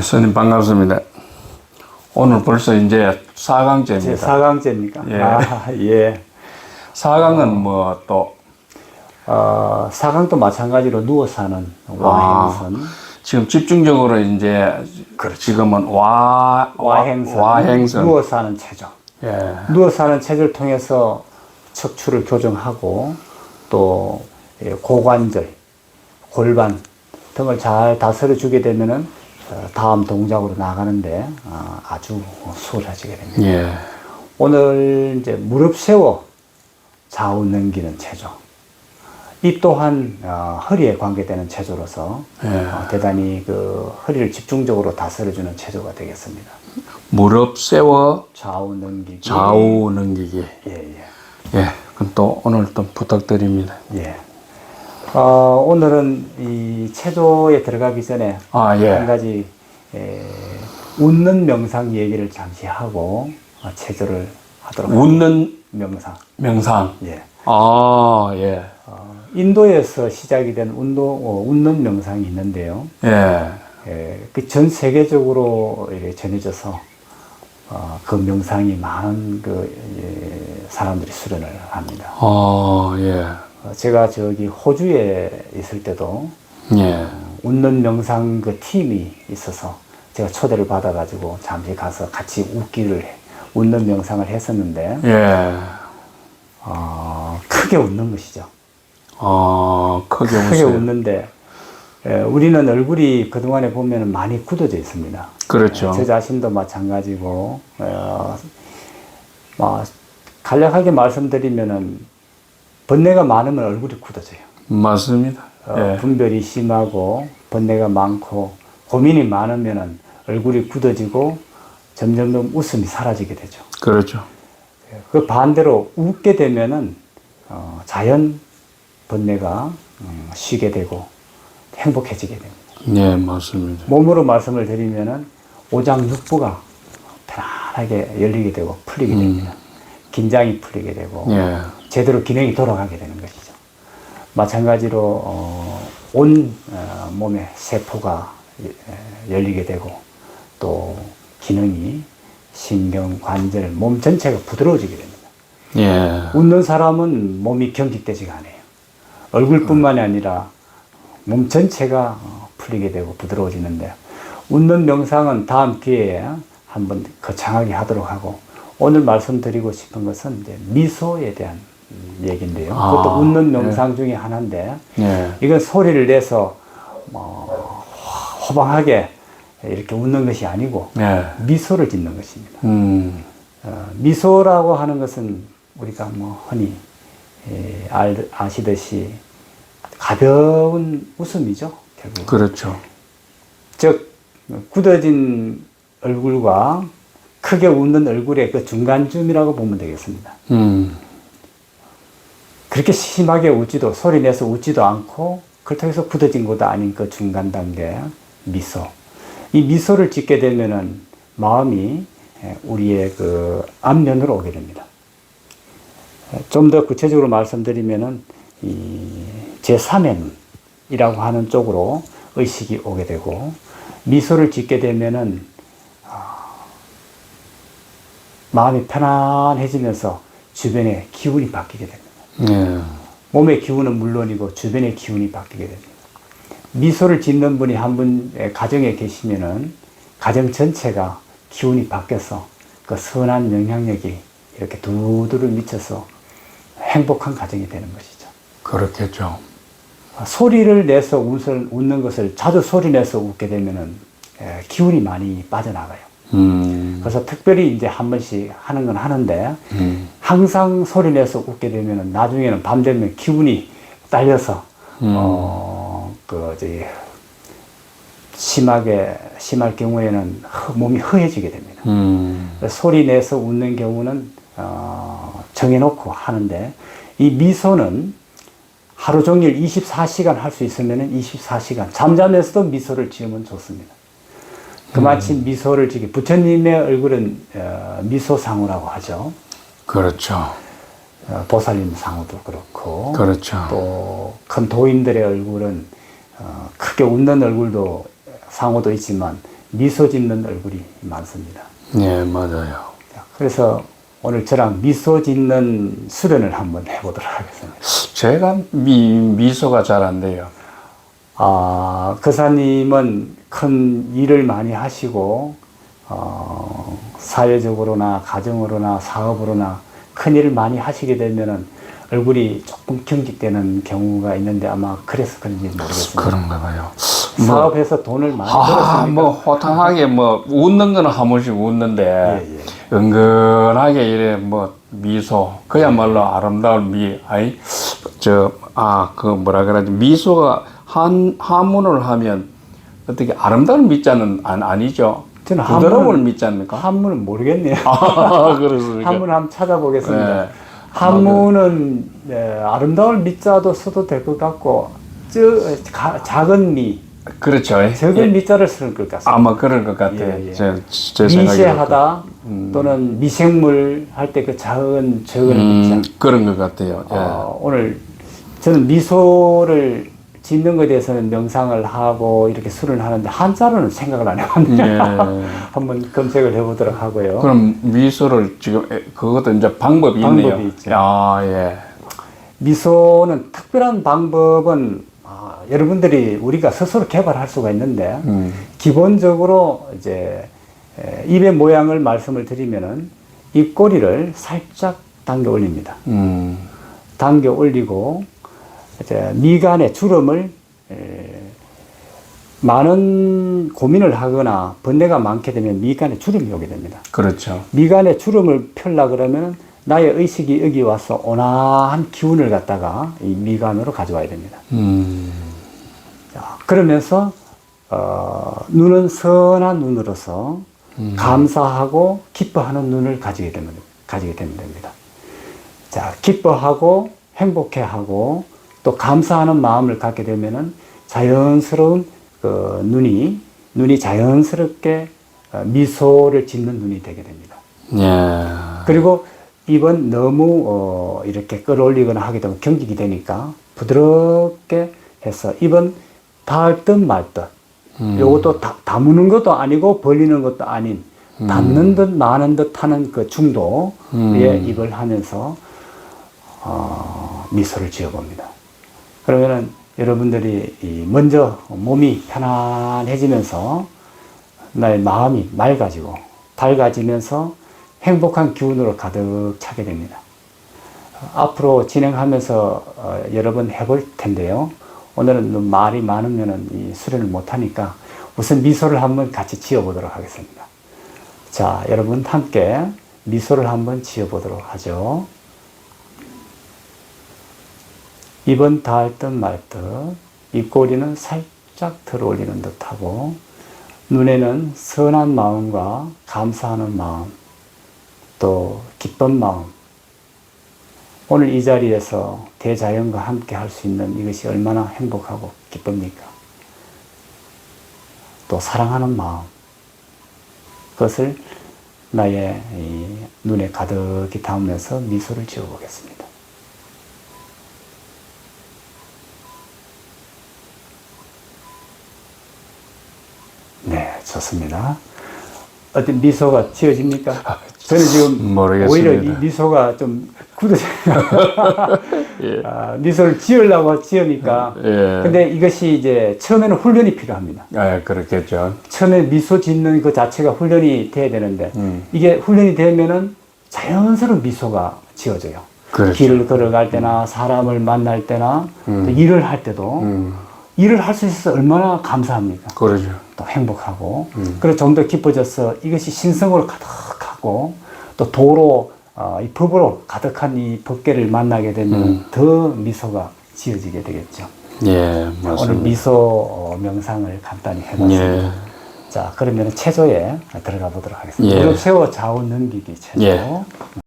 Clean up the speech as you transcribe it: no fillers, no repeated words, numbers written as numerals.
스님 반갑습니다. 오늘 벌써 이제 4강째입니다. 제 4강째입니까? 예. 예. 4강은 뭐 또, 4강도 마찬가지로 누워서 하는 와행선. 지금 집중적으로 이제, 지금은 와행선. 누워서 하는 체조. 예. 누워서 하는 체조를 통해서 척추를 교정하고 또 고관절, 골반 등을 잘 다스려 주게 되면은 다음 동작으로 나가는데 아주 수월해지게 됩니다. 예. 오늘 이제 무릎 세워 좌우 넘기는 체조. 이 또한 허리에 관계되는 체조로서 대단히 그 허리를 집중적으로 다스려주는 체조가 되겠습니다. 무릎 세워 좌우 넘기기. 좌우 넘기기. 예. 예. 그럼 또 오늘 또 부탁드립니다. 예. 오늘은 이 체조에 들어가기 전에 한 가지 웃는 명상 얘기를 잠시 하고 체조를 하도록 웃는 명상. 명상. 예. 예. 인도에서 시작이 된 웃는 명상이 있는데요. 예. 그 전 세계적으로 이렇게 전해져서 그 명상이 많은 사람들이 수련을 합니다. 예. 제가 저기 호주에 있을 때도 예. 웃는 명상 그 팀이 있어서 제가 초대를 받아가지고 잠시 가서 같이 웃는 명상을 했었는데, 예. 크게 웃는 것이죠. 크게 크게 웃어요. 웃는데, 우리는 얼굴이 그동안에 보면 많이 굳어져 있습니다. 그렇죠. 저 자신도 마찬가지고, 간략하게 말씀드리면은, 번뇌가 많으면 얼굴이 굳어져요. 맞습니다. 예. 분별이 심하고, 번뇌가 많고, 고민이 많으면은 얼굴이 굳어지고, 점점 웃음이 사라지게 되죠. 그렇죠. 그 반대로 웃게 되면은, 자연 번뇌가 쉬게 되고, 행복해지게 됩니다. 예, 맞습니다. 몸으로 말씀을 드리면은, 오장육부가 편안하게 열리게 되고, 풀리게 됩니다. 긴장이 풀리게 되고, 예. 제대로 기능이 돌아가게 되는 것이죠. 마찬가지로 온 몸의 세포가 열리게 되고 또 기능이 신경, 관절, 몸 전체가 부드러워지게 됩니다. 예. 웃는 사람은 몸이 경직되지가 않아요. 얼굴뿐만이 아니라 몸 전체가 풀리게 되고 부드러워지는데 웃는 명상은 다음 기회에 한번 거창하게 하도록 하고 오늘 말씀드리고 싶은 것은 이제 미소에 대한 얘기인데요. 그것도 웃는 명상 중에 하나인데, 이건 소리를 내서 호방하게 이렇게 웃는 것이 아니고 미소를 짓는 것입니다. 미소라고 하는 것은 우리가 흔히 아시듯이 가벼운 웃음이죠. 결국. 그렇죠. 즉 굳어진 얼굴과 크게 웃는 얼굴의 그 중간쯤이라고 보면 되겠습니다. 그렇게 심하게 웃지도 소리 내서 웃지도 않고 그렇다고 해서 굳어진 것도 아닌 그 중간 단계 미소. 이 미소를 짓게 되면은 마음이 우리의 그 안면으로 오게 됩니다. 좀 더 구체적으로 말씀드리면은 이 제3의 눈이라고 하는 쪽으로 의식이 오게 되고 미소를 짓게 되면은 마음이 편안해지면서 주변의 기운이 바뀌게 됩니다. 몸의 기운은 물론이고 주변의 기운이 바뀌게 됩니다. 미소를 짓는 분이 한 분 가정에 계시면은 가정 전체가 기운이 바뀌어서 그 선한 영향력이 이렇게 두두루 미쳐서 행복한 가정이 되는 것이죠. 그렇겠죠. 소리를 내서 웃는 것을 자주 소리 내서 웃게 되면은 기운이 많이 빠져나가요. 그래서 특별히 이제 한 번씩 하는 건 하는데, 항상 소리 내서 웃게 되면은 나중에는 밤 되면 기운이 딸려서, 심할 경우에는 몸이 허해지게 됩니다. 소리 내서 웃는 경우는, 정해놓고 하는데, 이 미소는 하루 종일 24시간 할 수 있으면은 24시간, 잠자면서도 미소를 지으면 좋습니다. 그마침 미소를 지기 부처님의 얼굴은 미소상우라고 하죠. 그렇죠. 보살님 상우도 그렇고, 그렇죠. 또 큰 도인들의 얼굴은 크게 웃는 얼굴도 상우도 있지만 미소 짓는 얼굴이 많습니다. 예, 맞아요. 자, 그래서 오늘 저랑 미소 짓는 수련을 한번 해보도록 하겠습니다. 제가 미소가 잘 안 돼요. 거사님은 큰 일을 많이 하시고, 사회적으로나 가정으로나 사업으로나 큰 일을 많이 하시게 되면은 얼굴이 조금 경직되는 경우가 있는데 아마 그래서 그런지 모르겠습니다. 그런가 봐요. 사업해서 돈을 많이 벌었으니까. 뭐 호탕하게 뭐 웃는 거는 한 번씩 웃는데 예. 은근하게 이래 뭐 미소 그야말로 아름다운 그 뭐라 그러지 미소가 한문을 하면 어떻게 아름다운 미자는 아니죠. 저는 부드러운 미자입니까? 한문은 모르겠네요. 그렇습니까? 한문 한번 찾아보겠습니다. 네. 한문은 아름다운 미자도 써도 될 것 같고 작은 미, 그렇죠. 적은 미자를 쓸 것 같습니다. 아마 그럴 것 같아요. 예. 제 생각에 미세하다 또는 미생물 할 때 그 작은 미자. 그런 것 같아요. 예. 오늘 저는 미소를 짓는 것에 대해서는 명상을 하고 이렇게 수련을 하는데 한자로는 생각을 안 해봤네요. 예. 한번 검색을 해보도록 하고요. 그럼 미소를 지금 그것도 이제 방법이 있네요. 있죠. 예. 미소는 특별한 방법은 여러분들이 우리가 스스로 개발할 수가 있는데 기본적으로 이제 입의 모양을 말씀을 드리면은 입꼬리를 살짝 당겨 올립니다. 당겨 올리고 이제 미간의 주름을 많은 고민을 하거나 번뇌가 많게 되면 미간에 주름이 오게 됩니다. 그렇죠. 미간에 주름을 펴려 그러면 나의 의식이 여기 와서 온화한 기운을 갖다가 이 미간으로 가져와야 됩니다. 자, 그러면서 눈은 선한 눈으로서 감사하고 기뻐하는 눈을 가지게 되면 됩니다. 자, 기뻐하고 행복해하고 또 감사하는 마음을 갖게 되면은 자연스러운 그 눈이 자연스럽게 미소를 짓는 눈이 되게 됩니다. 예. 그리고 입은 너무 이렇게 끌어올리거나 하게 되면 경직이 되니까 부드럽게 해서 입은 닿을 듯 말 듯. 요것도 다무는 것도 아니고 벌리는 것도 아닌 닿는 듯 마는 듯 하는 그 중도의 입을 하면서 미소를 지어봅니다. 그러면은 여러분들이 먼저 몸이 편안해지면서 나의 마음이 맑아지고 밝아지면서 행복한 기운으로 가득 차게 됩니다. 앞으로 진행하면서 여러 번 해볼 텐데요. 오늘은 말이 많으면 이 수련을 못하니까 우선 미소를 한번 같이 지어보도록 하겠습니다. 자, 여러분 함께 미소를 한번 지어보도록 하죠. 입은 닿을 듯 말 듯, 입꼬리는 살짝 들어 올리는 듯 하고, 눈에는 선한 마음과 감사하는 마음, 또 기쁜 마음, 오늘 이 자리에서 대자연과 함께 할 수 있는 이것이 얼마나 행복하고 기쁩니까? 또 사랑하는 마음, 그것을 나의 이 눈에 가득히 담으면서 미소를 지어보겠습니다. 네, 좋습니다. 어떤 미소가 지어집니까? 저는 지금 모르겠습니다. 오히려 이 미소가 좀 굳어져요. 예. 미소를 지으려고 지으니까. 예. 근데 이것이 이제 처음에는 훈련이 필요합니다. 예, 그렇겠죠. 처음에 미소 짓는 그 자체가 훈련이 돼야 되는데 이게 훈련이 되면은 자연스러운 미소가 지어져요. 그렇죠. 길을 걸어갈 때나 사람을 만날 때나 또 일을 할 때도 일을 할 수 있어서 얼마나 감사합니까? 그러죠. 또 행복하고 그리고 좀 더 깊어져서 이것이 신성으로 가득하고 또 도로 이 법으로 가득한 이 법계를 만나게 되면 더 미소가 지어지게 되겠죠. 예, 맞습니다. 오늘 미소 명상을 간단히 해봤습니다. 예. 자, 그러면 체조에 들어가 보도록 하겠습니다. 예. 무릎 세워 좌우 넘기기 체조. 예.